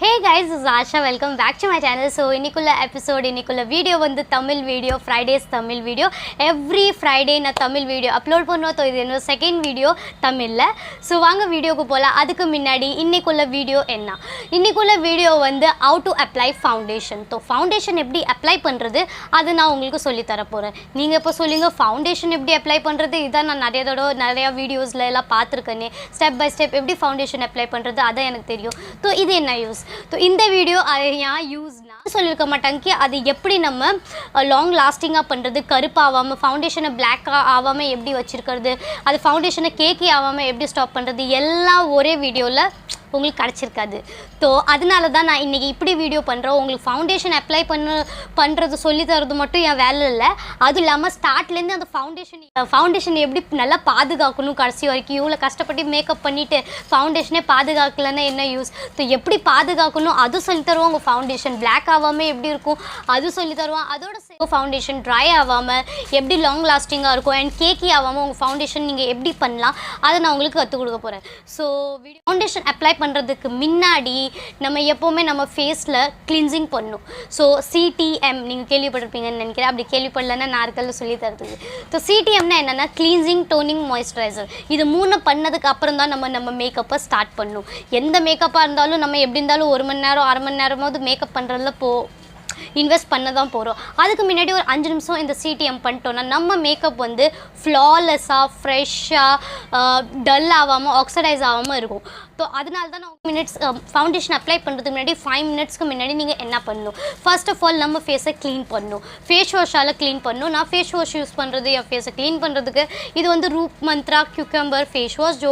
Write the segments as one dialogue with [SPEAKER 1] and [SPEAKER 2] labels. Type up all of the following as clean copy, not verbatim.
[SPEAKER 1] Hey guys, this is Asha. Welcome back to my channel. So இன்னைக்குள்ள episode இன்னைக்குள்ள video வந்து Tamil video, Fridays Tamil video. Every Friday நான் Tamil video upload பண்ணுவோம். So இது என்னோட செகண்ட் வீடியோ தமிழில். ஸோ வாங்க வீடியோக்கு போகலாம். அதுக்கு முன்னாடி இன்னைக்குள்ள வீடியோ என்ன, இன்னைக்குள்ள வீடியோ வந்து how to apply foundation. So foundation எப்படி அப்ளை பண்ணுறது அது நான் உங்களுக்கு சொல்லித்தர போகிறேன். நீங்கள் இப்போ சொல்லுங்கள் ஃபவுண்டேஷன் எப்படி அப்ளை பண்ணுறது, இதான் நான் நிறையா வீடியோஸில் எல்லாம் பார்த்துருக்கேனே. ஸ்டெப் பை ஸ்டெப் எப்படி ஃபவுண்டேஷன் அப்ளை பண்ணுறது அதான் எனக்கு தெரியும். ஸோ இது என்ன யூஸ், तो இந்த வீடியோ ஏன் யூஸ்னா சொல்லியிருக்க மாட்டாங்க அது எப்படி நம்ம லாங் லாஸ்டிங்காக பண்ணுறது, கருப்பாகாமல் ஃபவுண்டேஷனை பிளாக்காக ஆகாமல் எப்படி வச்சுருக்கிறது, அது ஃபவுண்டேஷனை கேக்கி ஆகாமல் எப்படி ஸ்டாப் பண்ணுறது, எல்லாம் ஒரே வீடியோவில் உங்களுக்கு கிடச்சிருக்காது. ஸோ அதனால தான் நான் இன்றைக்கி இப்படி வீடியோ பண்ணுறேன். உங்களுக்கு ஃபவுண்டேஷன் அப்ளை பண்ணுறது சொல்லி தரது மட்டும் என் வேலை இல்லை, அதுவும் இல்லாமல் ஸ்டார்ட்லேருந்து அந்த ஃபவுண்டேஷன் எப்படி நல்லா பாதுகாக்கணும், கடைசி வரைக்கும் இவ்வளோ கஷ்டப்பட்டு மேக்கப் பண்ணிவிட்டு ஃபவுண்டேஷனே பாதுகாக்கலன்னா என்ன யூஸ். ஸோ எப்படி பாதுகாக்கணும் அது சொல்லி தருவோம். உங்கள் ஃபவுண்டேஷன் பிளாக் ஆகாமல் எப்படி இருக்கும் அது சொல்லி தருவோம். அதோட ஃபவுண்டேஷன் ட்ரை ஆகாமல் எப்படி லாங் லாஸ்டிங்காக இருக்கும் அண்ட் கேக்கி ஆகாமல் உங்கள் ஃபவுண்டேஷன் நீங்கள் எப்படி பண்ணலாம் அதை நான் உங்களுக்கு கற்றுக் கொடுக்க போகிறேன். ஸோ ஃபவுண்டேஷன் அப்ளை பண்ணுறதுக்கு முன்னாடி நம்ம எப்போவுமே நம்ம ஃபேஸில் கிளின்சிங் பண்ணணும். ஸோ சிடிஎம் நீங்கள் கேள்விப்பட்டிருப்பீங்கன்னு நினைக்கிறேன். அப்படி கேள்விப்படலைன்னா நாற்கல்ல சொல்லி தரதுக்கு. ஸோ சிடிஎம்னா என்னென்னா கிளீன்சிங், டோனிங், மாய்ஸ்சரைசர். இது மூணு பண்ணதுக்கு அப்புறம் தான் நம்ம மேக்கப்பை ஸ்டார்ட் பண்ணணும். எந்த மேக்கப்பாக இருந்தாலும் நம்ம எப்படி இருந்தாலும் 1 மணி நேரம் 1/2 மணி நேரமாவது மேக்கப் பண்ணுறதுல இன்வெஸ்ட் பண்ண தான் போகிறோம். அதுக்கு முன்னாடி ஒரு 5 நிமிஷம் இந்த சிடிஎம் பண்ணிட்டோன்னா நம்ம மேக்கப் வந்து ஃப்ளாலெஸ்ஸாக, ஃப்ரெஷ்ஷாக, டல் ஆகாமல், ஆக்சிடைஸ் ஆகாமல் இருக்கும். ஸோ அதனால தான் நான் ஃபவுண்டேஷன் அப்ளை பண்ணுறதுக்கு முன்னாடி 5 மினிட்ஸ்க்கு முன்னாடி நீங்கள் என்ன பண்ணணும், ஃபர்ஸ்ட் ஆஃப் ஆல் நம்ம ஃபேஸை க்ளீன் பண்ணணும். ஃபேஸ் வாஷால் க்ளீன் பண்ணணும். நான் ஃபேஸ் வாஷ் யூஸ் பண்ணுறது என் ஃபேஸை க்ளீன் பண்ணுறதுக்கு இது வந்து Roop Mantra cucumber face wash.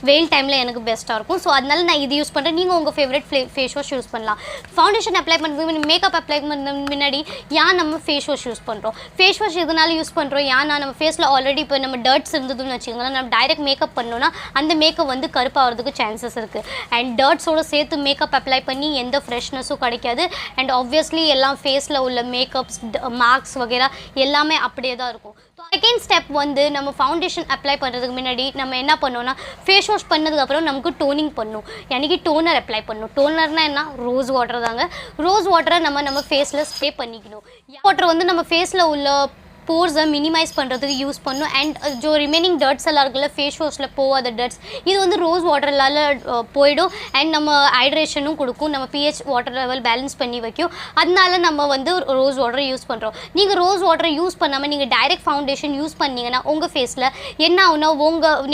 [SPEAKER 1] வெயில் டைமில் எனக்கு பெஸ்ட்டாக இருக்கும். ஸோ அதனால நான் இது யூஸ் பண்ணுறேன். நீங்கள் உங்கள் ஃபேவரட் ஃபேஸ் வாஷ் யூஸ் பண்ணலாம். ஃபவுண்டேஷன் அப்ளை பண்ணுறதுக்கு மேக்கப் அப்ளை பண்ண முன்னாடி ஏன் நம்ம ஃபேஸ் வாஷ் யூஸ் பண்ணுறோம், ஃபேஸ் வாஷ் எதனால யூஸ் பண்ணுறோம், ஏன்னா நம்ம ஃபேஸில் ஆல்ரெடி இப்போ நம்ம டர்ட்ஸ் இருந்ததுன்னு வச்சுக்கோங்களேன், நம்ம டைரெக்ட் மேக்கப் பண்ணோன்னா அந்த மேக்கப் வந்து கருப்பாகிறதுக்கு சான்சஸ் இருக்குது. அண்ட் டர்ட்ஸோடு சேர்த்து மேக்கப் அப்ளை பண்ணி எந்த ஃப்ரெஷ்னஸும் கிடைக்காது. அண்ட் ஆப்வியஸ்லி எல்லாம் ஃபேஸில் உள்ள மேக்கப்ஸ், மார்க்ஸ் வகைரா எல்லாமே அப்படியே தான் இருக்கும். செகண்ட் ஸ்டெப் வந்து நம்ம ஃபவுண்டேஷன் அப்ளை பண்ணுறதுக்கு முன்னாடி நம்ம என்ன பண்ணோன்னா ஃபேஸ் வாஷ் பண்ணதுக்கப்புறம் நமக்கு டோனிங் பண்ணணும். எனக்கு டோனர் அப்ளை பண்ணணும். டோனர்னால் என்ன, ரோஸ் வாட்டர் தாங்க. ரோஸ் வாட்டரை நம்ம ஃபேஸில் ஸ்ப்ரே பண்ணிக்கணும். வாட்டர் வந்து நம்ம ஃபேஸில் உள்ள போர்ஸை மினிமைஸ் பண்ணுறதுக்கு யூஸ் பண்ணும். அண்ட் ஜோ ரிமைனிங் டர்ட்ஸ் எல்லாம் இருக்குல்ல ஃபேஸ் வாஷில் போகாத டர்ட்ஸ், இது வந்து ரோஸ் வாட்டர்லால் போயிடும். அண்ட் நம்ம ஹைட்ரேஷனும் கொடுக்கும், நம்ம பிஹெச் வாட்டர் லெவல் பேலன்ஸ் பண்ணி வைக்கும். அதனால நம்ம வந்து ரோஸ் வாட்டரை யூஸ் பண்ணுறோம். நீங்கள் ரோஸ் வாட்டரை யூஸ் பண்ணாமல் நீங்கள் டைரெக்ட் ஃபவுண்டேஷன் யூஸ் பண்ணிங்கன்னா உங்கள் ஃபேஸில் என்ன ஆகுனா,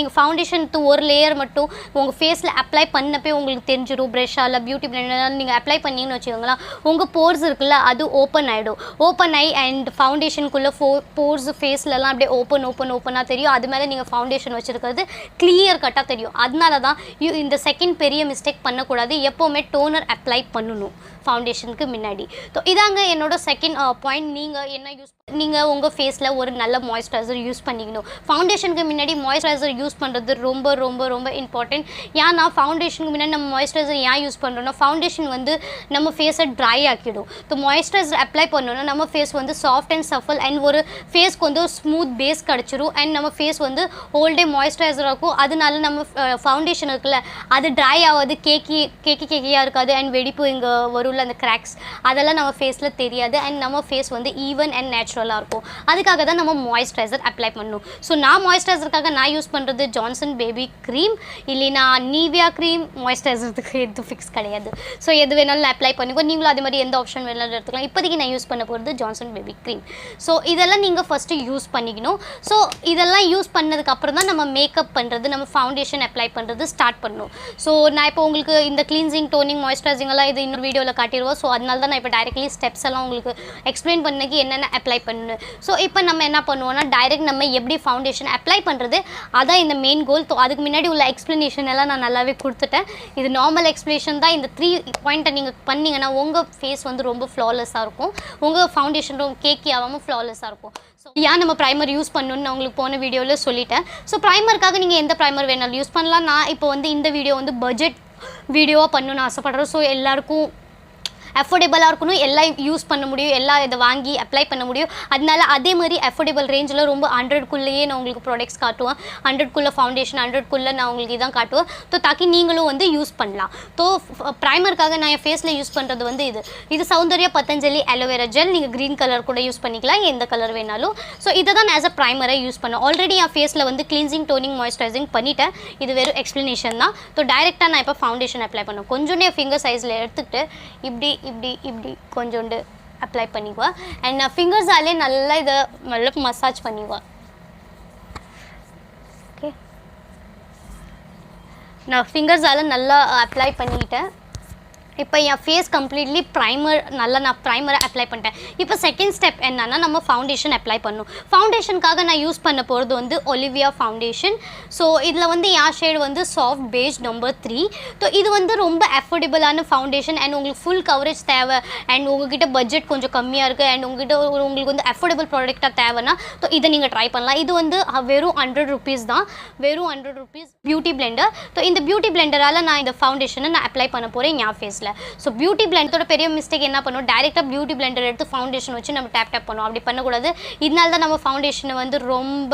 [SPEAKER 1] நீங்கள் ஃபவுண்டேஷனுக்கு ஒரு லேயர் மட்டும் உங்கள் ஃபேஸில் அப்ளை பண்ணப்போ உங்களுக்கு தெரிஞ்சிடும். ப்ரெஷ்ஷால், பியூட்டி பிளெண்டரால் நீங்கள் அப்ளை பண்ணிங்கன்னு வச்சுக்கோங்களேன், உங்கள் போர்ஸ் இருக்குல்ல அது ஓப்பன் ஆகிடும். ஓப்பன் ஆகி அண்ட் ஃபவுண்டேஷனுக்குள்ளே போர்ஸ் ஃபேஸ்லலாம் அப்படியே ஓப்பனாக தெரியும். அது மேலே நீங்கள் ஃபவுண்டேஷன் வச்சுருக்கிறது கிளியர் கட்டாக தெரியும். அதனால தான் இந்த செகண்ட் பெரிய மிஸ்டேக் பண்ணக்கூடாது. எப்போவுமே டோனர் அப்ளை பண்ணணும் ஃபவுண்டேஷனுக்கு முன்னாடி. ஸோ இதாங்க என்னோட செகண்ட் பாயிண்ட். நீங்கள் என்ன நீங்கள் உங்கள் ஃபேஸில் ஒரு நல்ல மாய்ஸ்சரைசர் யூஸ் பண்ணிக்கணும். ஃபவுண்டேஷனுக்கு முன்னாடி மாய்ஸ்சரைசர் யூஸ் பண்ணுறது ரொம்ப ரொம்ப ரொம்ப இம்பார்ட்டன்ட். ஏன்னா ஃபவுண்டேஷனுக்கு முன்னாடி நம்ம மாய்ஸ்சரைசர் ஏன் யூஸ் பண்ணுறோன்னா, ஃபவுண்டேஷன் வந்து நம்ம ஃபேஸை ட்ரை ஆக்கிடும். ஸோ மாய்ஸ்சரைசர் அப்ளை பண்ணோன்னா நம்ம ஃபேஸ் வந்து சாஃப்ட் அண்ட் சஃபல் அண்ட் ஒரு ஃபேஸ்க்கு வந்து ஒரு ஸ்மூத் பேஸ் கிடச்சிரும். அண்ட் நம்ம ஃபேஸ் வந்து ஹோல் டே மாய்ஸ்சரைசர் இருக்கும். அதனால நம்ம ஃபவுண்டேஷன் இருக்குல்ல அது ட்ரை ஆகாது, கேக்கியாக இருக்காது. அண்ட் வெடிப்பு இங்கே வரும்ல அந்த கிராக்ஸ், அதெல்லாம் நம்ம ஃபேஸில் தெரியாது. அண்ட் நம்ம ஃபேஸ் வந்து ஈவன் அண்ட் நேச்சுரலாக இருக்கும். அதுக்காக தான் நம்ம மாய்ஸ்சரைசர் அப்ளை பண்ணணும். ஸோ நான் மாய்ஸ்சரைசருக்காக நான் யூஸ் பண்ணுறது ஜான்சன் பேபி க்ரீம், இல்லைனா நீவியா க்ரீம். மாய்ஸ்சரைசருக்கு எதுவும் ஃபிக்ஸ் கிடையாது. ஸோ எது வேணாலும் அப்ளை பண்ணிக்கோ. நீங்களும் அதே மாதிரி எந்த ஆப்ஷன் வேணாலும் எடுத்துக்கலாம். இப்போதைக்கு நான் யூஸ் பண்ண போகிறது ஜான்சன் பேபி க்ரீம். ஸோ இதெல்லாம் நீங்கள் ஃபஸ்ட்டு யூஸ் பண்ணிக்கணும். ஸோ இதெல்லாம் யூஸ் பண்ணதுக்கப்புறம் தான் நம்ம மேக்கப் பண்ணுறது, நம்ம ஃபவுண்டேஷன் அப்ளை பண்ணுறது ஸ்டார்ட் பண்ணணும். ஸோ நான் இப்போ உங்களுக்கு இந்த கிளீன்சிங், டோனிங், மாய்ஸ்சரைசிங் எல்லாம் இது இன்னொரு வீடியோவில் காட்டிடுவோம். ஸோ அதனால தான் நான் இப்போ டைரெக்ட்லி ஸ்டெப்ஸ் எல்லாம் உங்களுக்கு எக்ஸ்பிளைன் பண்ணக்கு என்னென்ன அப்ளை பண்ணணும். ஸோ இப்போ நம்ம என்ன பண்ணுவோம்னா, டைரெக்ட் நம்ம எப்படி ஃபவுண்டேஷன் அப்ளை பண்ணுறது அதான் இந்த மெயின் கோல். ஸோ அதுக்கு முன்னாடி உள்ள எக்ஸ்ப்ளனேஷன் எல்லாம் நான் நல்லாவே கொடுத்துட்டேன். இது நார்மல் எக்ஸ்ப்ளனேஷன் தான். இந்த 3 பாயிண்ட்டை நீங்கள் பண்ணிங்கன்னா உங்கள் ஃபேஸ் வந்து ரொம்ப ஃப்ளாலெஸ்ஸாக இருக்கும். உங்கள் ஃபவுண்டேஷன் ரொம்ப கேக்கி ஆகாமல் ஃப்ளாலெஸ்ஸாக இருக்கும். ஸோ ஏன் நம்ம ப்ரைமர் யூஸ் பண்ணணும்னு நான் உங்களுக்கு போன வீடியோவில் சொல்லிட்டேன். ஸோ ப்ரைமருக்காக நீங்கள் எந்த ப்ரைமர் வேணாலும் யூஸ் பண்ணலாம். நான் இப்போ வந்து இந்த வீடியோ வந்து பட்ஜெட் வீடியோவாக பண்ணணும்னு ஆசைப்பட்றேன். ஸோ எல்லாருக்கும் அஃபோர்டபுளாக இருக்கணும், எல்லாம் யூஸ் பண்ண முடியும், எல்லாம் இதை வாங்கி அப்ளை பண்ண முடியும். அதனால அதே மாதிரி அஃபோர்டபுள் ரேஞ்சில் ரொம்ப 100க்குள்ளேயே நான் உங்களுக்கு ப்ராடக்ட்ஸ் காட்டுவேன். 100க்குள்ளே ஃபவுண்டேஷன், 100க்குள்ளே நான் உங்களுக்கு இதான் காட்டுவேன். ஸோ தாக்கி நீங்களும் வந்து யூஸ் பண்ணலாம். ஸோ ப்ரைமருக்காக நான் என் ஃபேஸில் யூஸ் பண்ணுறது வந்து இது சௌந்தர்யா பத்தஞ்சலி அலோவேரா ஜெல். நீங்கள் க்ரீன் கலர் கூட யூஸ் பண்ணிக்கலாம், எந்த கலர் வேணாலும். ஸோ இதை தான் ஆஸ் அ ப்ரைமரை யூஸ் பண்ணேன். ஆல்ரெடி என் ஃபேஸில் வந்து கிளீன்சிங், டோனிங், மாய்ஸ்சரைசிங் பண்ணிட்டேன். இது வெறும் எக்ஸ்ப்ளனேஷன் தான். ஸோ டைரெக்டாக நான் இப்போ ஃபவுண்டேஷன் அப்ளை பண்ணேன். கொஞ்சோண்டே ஃபிங்கர் சைஸில் எடுத்துக்கிட்டு இப்படி கொஞ்சோண்டு அப்ளை பண்ணிக்குவேன். அண்ட் நான் ஃபிங்கர்ஸாலே நல்லா இதை நல்லா மசாஜ் பண்ணிக்குவேன். ஓகே, நான் ஃபிங்கர்ஸால் நல்லா அப்ளை பண்ணிக்கிட்டேன். இப்போ என் ஃபேஸ் கம்ப்ளீட்லி நான் ப்ரைமரை அப்ளை பண்ணிட்டேன். இப்போ செகண்ட் ஸ்டெப் என்னன்னா நம்ம ஃபவுண்டேஷன் அப்ளை பண்ணணும். ஃபவுண்டேஷனுக்காக நான் யூஸ் பண்ண போகிறது வந்து ஒலிவியா ஃபவுண்டேஷன். ஸோ இதில் வந்து என் ஷேடு வந்து சாஃப்ட் பேஜ் நம்பர் 3. ஸோ இது வந்து ரொம்ப அஃபோர்டபுளான ஃபவுண்டேஷன் அண்ட் உங்களுக்கு ஃபுல் கவரேஜ் தேவை அண்ட் உங்ககிட்ட பட்ஜெட் கொஞ்சம் கம்மியாக இருக்குது அண்ட் உங்களுக்கு வந்து அஃபோர்டபுள் ப்ராடக்டாக தேவைன்னா ஸோ இதை நீங்கள் ட்ரை பண்ணலாம். இது வந்து வெறும் 100 ருபீஸ் தான், வெறும் 100 ருபீஸ் பியூட்டி பிளெண்டர். ஸோ இந்த பியூட்டி பிளெண்டரால் நான் இந்த ஃபவுண்டேஷனை நான் அப்ளை பண்ண போகிறேன் என் ஃபேஸில். ஸோ பியூட்டி பிளெண்டரோட பெரிய மிஸ்டேக் என்ன பண்ணுவோம், டைரெக்டாக பியூட்டி பிளெண்டர் எடுத்து ஃபவுண்டேஷன் வச்சு நம்ம டேப் பண்ணுவோம். அப்படி பண்ணக்கூடாது. இதனால தான் நம்ம ஃபவுண்டேஷனை வந்து ரொம்ப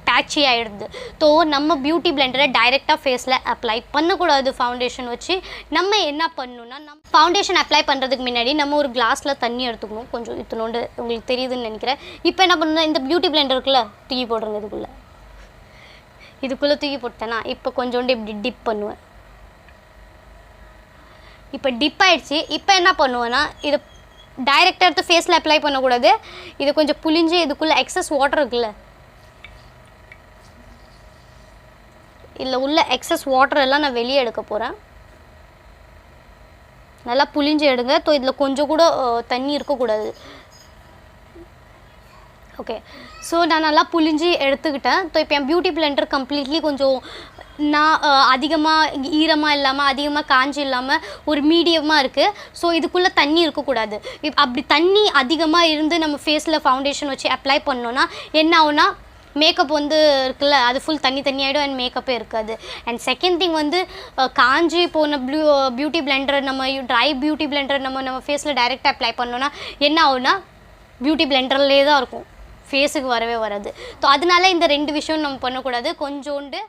[SPEAKER 1] பேட்சி ஆகிடுது. ஸோ நம்ம பியூட்டி பிளெண்டரை டைரெக்டாக ஃபேஸில் அப்ளை பண்ணக்கூடாது. ஃபவுண்டேஷன் வச்சு நம்ம என்ன பண்ணணும்னா, நம்ம ஃபவுண்டேஷன் அப்ளை பண்ணுறதுக்கு முன்னாடி நம்ம ஒரு கிளாஸில் தண்ணி எடுத்துக்கணும். கொஞ்சம் இத்தனோண்டு உங்களுக்கு தெரியுதுன்னு நினைக்கிறேன். இப்போ என்ன பண்ணணும், இந்த பியூட்டி பிளெண்டருக்குள்ளே தூக்கி போடுறேங்க. இதுக்குள்ளே தூக்கி போட்டேன்னா இப்போ கொஞ்சோண்டு இப்படி டிப் பண்ணுவேன். இப்போ டிப் ஆகிடுச்சு. இப்போ என்ன பண்ணுவேன்னா, இதை டைரெக்டாக எடுத்து ஃபேஸில் அப்ளை பண்ணக்கூடாது. இதை கொஞ்சம் புளிஞ்சு இதுக்குள்ளே எக்ஸஸ் வாட்டர் இருக்குல்ல, இதில் உள்ள எக்ஸஸ் வாட்டர் எல்லாம் நான் வெளியே எடுக்க போகிறேன். நல்லா புளிஞ்சு எடுங்க. ஸோ இதில் கொஞ்சம் கூட தண்ணி இருக்கக்கூடாது. ஓகே, ஸோ நான் நல்லா புளிஞ்சு எடுத்துக்கிட்டேன். ஸோ இப்போ என் பியூட்டி பிளெண்டர் கம்ப்ளீட்லி கொஞ்சம் நான் அதிகமாக ஈரமாக இல்லாமல் அதிகமாக காஞ்சி இல்லாமல் ஒரு மீடியமாக இருக்குது. ஸோ இதுக்குள்ளே தண்ணி இருக்கக்கூடாது. அப்படி தண்ணி அதிகமாக இருந்து நம்ம ஃபேஸில் ஃபவுண்டேஷன் வச்சு அப்ளை பண்ணோன்னா என்ன ஆகுனா, மேக்கப் வந்து இருக்குல்ல அது ஃபுல் தண்ணி ஆகிடும் அண்ட் மேக்கப்பே இருக்காது. அண்ட் செகண்ட் திங் வந்து காஞ்சி போன பியூட்டி பிளெண்டர் நம்ம ட்ரை பியூட்டி பிளெண்டர் நம்ம ஃபேஸில் டைரெக்டாக அப்ளை பண்ணோன்னா என்ன ஆகுனா, பியூட்டி பிளெண்டர்லேயே தான் இருக்கும், ஃபேஸுக்கு வரவே வராது. ஸோ அதனால இந்த 2 விஷயம் நம்ம பண்ணக்கூடாது. கொஞ்சோண்டு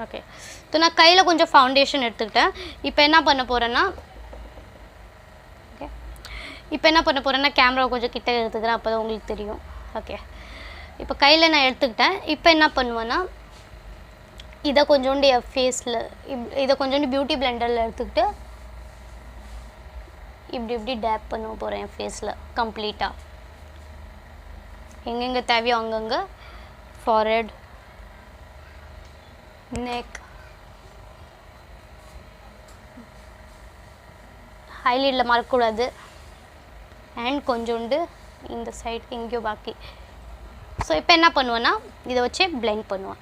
[SPEAKER 1] ஓகே, ஸோ நான் கையில் கொஞ்சம் ஃபவுண்டேஷன் எடுத்துக்கிட்டேன். இப்போ என்ன பண்ண போகிறேன்னா, கேமரா கொஞ்சம் கிட்ட எடுத்துக்கிறேன், அப்போ தான் உங்களுக்கு தெரியும். ஓகே, இப்போ கையில் நான் எடுத்துக்கிட்டேன். இப்போ என்ன பண்ணுவேன்னா, இதை கொஞ்சோண்டு என் ஃபேஸில் இதை கொஞ்சோண்டு பியூட்டி பிளெண்டரில் எடுத்துக்கிட்டு இப்படி டேப் பண்ண போகிறேன் என் ஃபேஸில் கம்ப்ளீட்டாக. எங்கெங்கே தேவையோ அங்கங்கே, ஃபார்ஹெட், நெக், ஹைலைட்டில் மறக்கக்கூடாது அண்ட் கொஞ்சோண்டு இந்த சைட் எங்கேயோ பாக்கி. ஸோ இப்போ என்ன பண்ணுவேன்னா, இதை வச்சு பிளெண்ட் பண்ணுவேன்.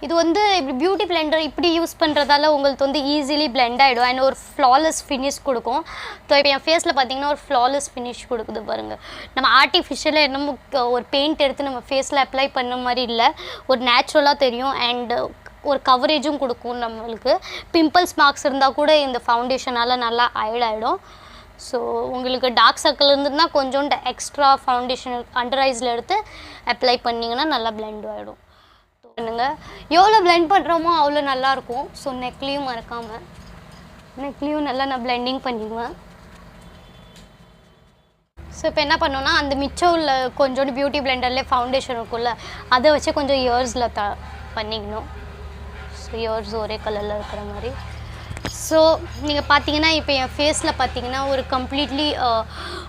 [SPEAKER 1] இது வந்து இப்படி பியூட்டி பிளெண்டர் இப்படி யூஸ் பண்ணுறதால உங்களுக்கு வந்து ஈஸிலி பிளெண்ட் ஆகிடும் அண்ட் ஒரு ஃப்ளாலெஸ் ஃபினிஷ் கொடுக்கும். ஸோ இப்போ என் ஃபேஸில் பார்த்தீங்கன்னா ஒரு ஃப்ளாலெஸ் ஃபினிஷ் கொடுக்குது பாருங்கள். நம்ம ஆர்டிஃபிஷியலாக என்னமோ ஒரு பெயிண்ட் எடுத்து நம்ம ஃபேஸில் அப்ளை பண்ண மாதிரி இல்லை, ஒரு நேச்சுரலாக தெரியும் அண்டு ஒரு கவரேஜும் கொடுக்கும். நம்மளுக்கு பிம்பிள்ஸ் மார்க்ஸ் இருந்தால் கூட இந்த ஃபவுண்டேஷனால் நல்லா ஹைட் ஆகிடும். ஸோ உங்களுக்கு டார்க் சர்க்கிள் இருந்ததுன்னா கொஞ்சோண்டு எக்ஸ்ட்ரா ஃபவுண்டேஷன் அண்டர் ஐஸில் எடுத்து அப்ளை பண்ணிங்கன்னா நல்லா பிளெண்ட் ஆகிடும். பண்ணுங்க, எவ்வளோ பிளெண்ட் பண்ணுறோமோ அவ்வளோ நல்லாயிருக்கும். ஸோ நெக்லேயும் மறக்காமல் நெக்லேயும் நல்லா நான் பிளெண்டிங் பண்ணிக்குவேன். ஸோ இப்போ என்ன பண்ணோன்னா, அந்த மிச்சம் உள்ள கொஞ்சோண்டு பியூட்டி பிளெண்டர்லேயே ஃபவுண்டேஷன் இருக்கும்ல, அதை வச்சு கொஞ்சம் இயர்ஸில் பண்ணிக்கணும். ஸோ இயர்ஸ் ஒரே கலரில் இருக்கிற மாதிரி. ஸோ நீங்கள் பார்த்தீங்கன்னா இப்போ என் ஃபேஸில் பார்த்தீங்கன்னா ஒரு கம்ப்ளீட்லி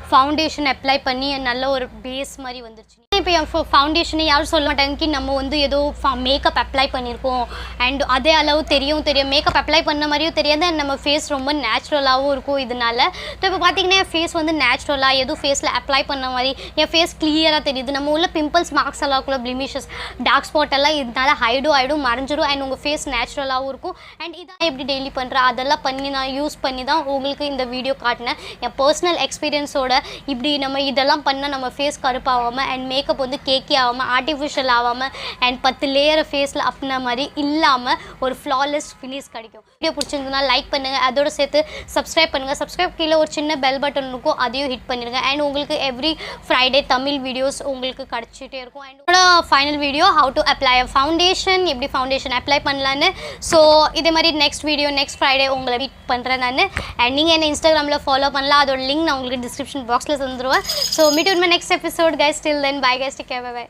[SPEAKER 1] ஃபவுண்டேஷன் அப்ளை பண்ணி நல்ல ஒரு பேஸ் மாதிரி வந்துருச்சு. இப்போ என் ஃபவுண்டேஷனை யாரும் சொல்ல மாட்டாங்க நம்ம வந்து ஏதோ மேக்கப் அப்ளை பண்ணியிருக்கோம் அண்ட் அதே அளவு தெரியும் மேக்கப் அப்ளை பண்ண மாதிரியும் தெரியாது அண்ட் நம்ம ஃபேஸ் ரொம்ப நேச்சுரலாகவும் இருக்கும் இதனால. ஸோ இப்போ பார்த்தீங்கன்னா என் ஃபேஸ் வந்து நேச்சுரலாக எதுவும் ஃபேஸில் அப்ளை பண்ண மாதிரி என் ஃபேஸ் கிளியராக தெரியுது. நம்ம உள்ள பிம்பிள்ஸ் மார்க்ஸ் எல்லாம் கூட பிளிமிஷஸ் டார்க் ஸ்பாட் எல்லாம் இதனால ஹைடும் மறைஞ்சிடும் அண்ட் உங்கள் ஃபேஸ் நேச்சுரலாகவும் இருக்கும். அண்ட் இதான் எப்படி டெய்லி பண்ணுறேன் அதெல்லாம் அதெல்லாம் பண்ணி நான் யூஸ் பண்ணி தான் உங்களுக்கு இந்த வீடியோ காட்டினேன். என் பர்சனல் எக்ஸ்பீரியன்ஸோட இப்படி நம்ம இதெல்லாம் பண்ணால் நம்ம ஃபேஸ் கருப்பாகாமல் அண்ட் மேக்கப் வந்து கேக்கி ஆகாமல் ஆர்டிஃபிஷியல் ஆகாமல் அண்ட் 10 லேயரை ஃபேஸில் அப்படின மாதிரி இல்லாமல் ஒரு ஃப்ளாலெஸ் ஃபினிஷ் கிடைக்கும். வீடியோ பிடிச்சிருந்ததுனா லைக் பண்ணுங்கள், அதோட சேர்த்து சப்ஸ்கிரைப் பண்ணுங்கள். சப்ஸ்கிரைப் கீழே ஒரு சின்ன பெல் பட்டன் இருக்கும், அதையும் ஹிட் பண்ணிடுங்க. அண்ட் உங்களுக்கு எவ்ரி ஃப்ரைடே தமிழ் வீடியோஸ் உங்களுக்கு கிடச்சிட்டே இருக்கும். And final video how to apply a foundation, எப்படி ஃபவுண்டேஷன் அப்ளை பண்ணலான்னு. ஸோ இதே மாதிரி நெக்ஸ்ட் வீடியோ நெக்ஸ்ட் ஃப்ரைடே உங்களை மீட் பண்ணுறேன் நான். அண்ட் நீங்கள் என்ன இன்ஸ்டாகிராமில் ஃபாலோ பண்ணலாம், அதோட லிங்க் நான் உங்களுக்கு டிஸ்கிரிப்ஷன் பாக்ஸில் தந்துடுவேன். So meet with my next episode guys. Till then bye guys, take care, bye by.